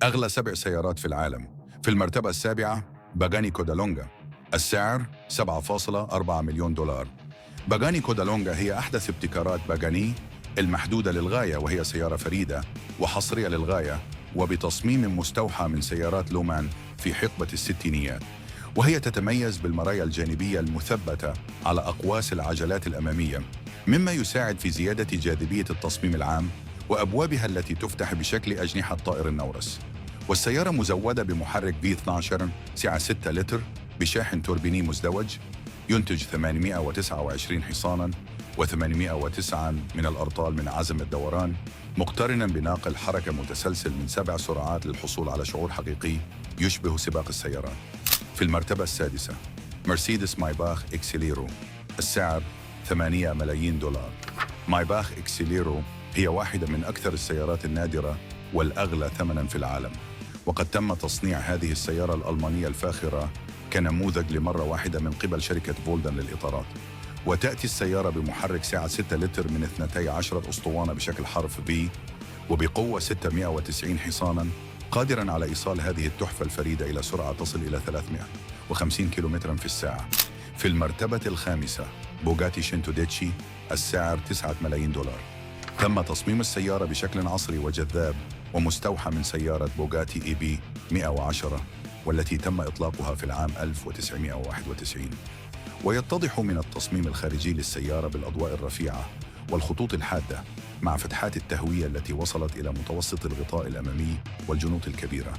أغلى 7 سيارات في العالم. في المرتبة السابعة باغاني كودالونجا، السعر 7.4 مليون دولار. باغاني كودالونجا هي أحدث ابتكارات باغاني المحدودة للغاية، وهي سيارة فريدة وحصرية للغاية وبتصميم مستوحى من سيارات لومان في حقبة الستينيات، وهي تتميز بالمرايا الجانبية المثبتة على أقواس العجلات الأمامية، مما يساعد في زيادة جاذبية التصميم العام، وأبوابها التي تفتح بشكل أجنحة طائر النورس. والسيارة مزودة بمحرك V12 سعة 6 لتر بشاحن توربيني مزدوج ينتج 829 حصاناً و809 من الأرطال من عزم الدوران، مقترناً بناقل حركة متسلسل من 7 سرعات للحصول على شعور حقيقي يشبه سباق السيارات. في المرتبة السادسة مرسيدس مايباخ إكسيليرو، السعر 8 ملايين دولار. مايباخ إكسيليرو هي واحدة من أكثر السيارات النادرة والأغلى ثمناً في العالم، وقد تم تصنيع هذه السيارة الألمانية الفاخرة كنموذج لمرة واحدة من قبل شركة فولدن للإطارات. وتأتي السيارة بمحرك سعة 6 لتر من 12 أسطوانة بشكل حرف V، وبقوة 690 حصاناً، قادراً على إيصال هذه التحفة الفريدة إلى سرعة تصل إلى 350 كيلومتراً في الساعة. في المرتبة الخامسة بوغاتي شينتوديتشي، السعر 9 ملايين دولار. تم تصميم السيارة بشكل عصري وجذاب ومستوحى من سيارة بوغاتي EB 110، والتي تم إطلاقها في العام 1991. ويتضح من التصميم الخارجي للسيارة بالأضواء الرفيعة والخطوط الحادة مع فتحات التهوية التي وصلت إلى متوسط الغطاء الأمامي والجنوط الكبيرة.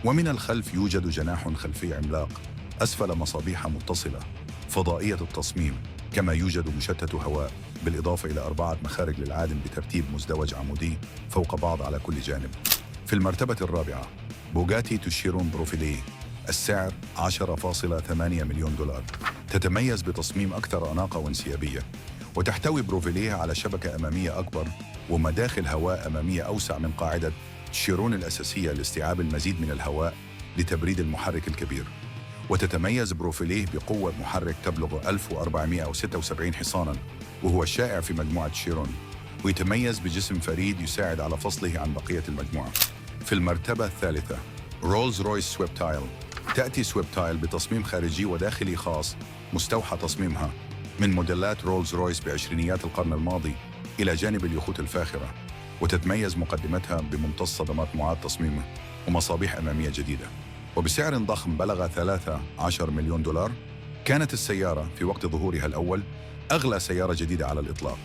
ومن الخلف يوجد جناح خلفي عملاق أسفل مصابيح متصلة فضائية التصميم، كما يوجد مشتت هواء، بالإضافة إلى 4 مخارج للعادم بترتيب مزدوج عمودي فوق بعض على كل جانب. في المرتبة الرابعة بوغاتي تشيرون بروفيليه، السعر 10.8 مليون دولار. تتميز بتصميم أكثر أناقة وانسيابية، وتحتوي بروفيليه على شبكة أمامية أكبر ومداخل هواء أمامية أوسع من قاعدة تشيرون الأساسية لاستيعاب المزيد من الهواء لتبريد المحرك الكبير. وتتميز بروفيليه بقوة محرك تبلغ 1476 حصاناً، وهو الشائع في مجموعة شيرون، ويتميز بجسم فريد يساعد على فصله عن بقية المجموعة. في المرتبة الثالثة رولز رويس سويبتايل. تأتي سويبتايل بتصميم خارجي وداخلي خاص مستوحى تصميمها من موديلات رولز رويس بعشرينيات القرن الماضي، إلى جانب اليخوت الفاخرة. وتتميز مقدمتها بممتص صدمات معاد تصميمه ومصابيح أمامية جديدة. وبسعر ضخم بلغ 13 مليون دولار، كانت السيارة في وقت ظهورها الأول أغلى سيارة جديدة على الإطلاق،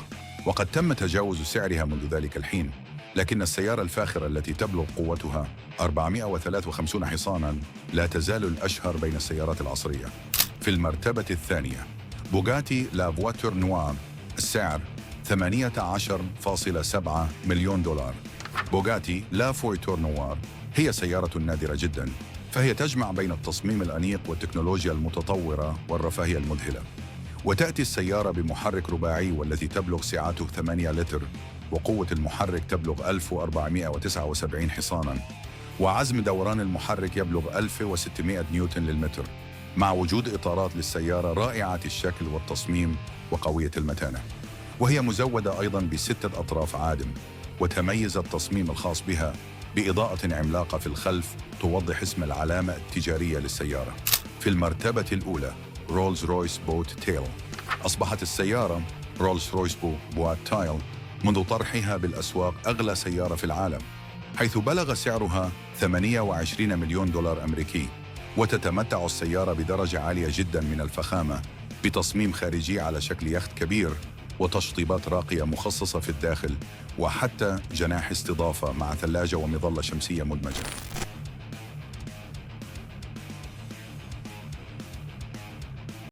وقد تم تجاوز سعرها منذ ذلك الحين. لكن السيارة الفاخرة التي تبلغ قوتها 453 حصاناً لا تزال الأشهر بين السيارات العصرية. في المرتبة الثانية بوغاتي لا فواتور نوار، السعر 18.7 مليون دولار. بوغاتي لا فواتور نوار هي سيارة نادرة جداً، فهي تجمع بين التصميم الأنيق والتكنولوجيا المتطورة والرفاهية المذهلة. وتأتي السيارة بمحرك رباعي والذي تبلغ سعته 8 لتر، وقوة المحرك تبلغ 1479 حصاناً، وعزم دوران المحرك يبلغ 1600 نيوتن للمتر، مع وجود إطارات للسيارة رائعة الشكل والتصميم وقوية المتانة. وهي مزودة أيضاً ب6 أطراف عادم، وتميز التصميم الخاص بها بإضاءة عملاقة في الخلف توضح اسم العلامة التجارية للسيارة. في المرتبة الأولى رولز رويس بوت تيل. أصبحت السيارة رولز رويس بوت تايل منذ طرحها بالأسواق أغلى سيارة في العالم، حيث بلغ سعرها 28 مليون دولار أمريكي. وتتمتع السيارة بدرجة عالية جدا من الفخامة، بتصميم خارجي على شكل يخت كبير وتشطيبات راقية مخصصة في الداخل، وحتى جناح استضافة مع ثلاجة ومظلة شمسية مدمجة.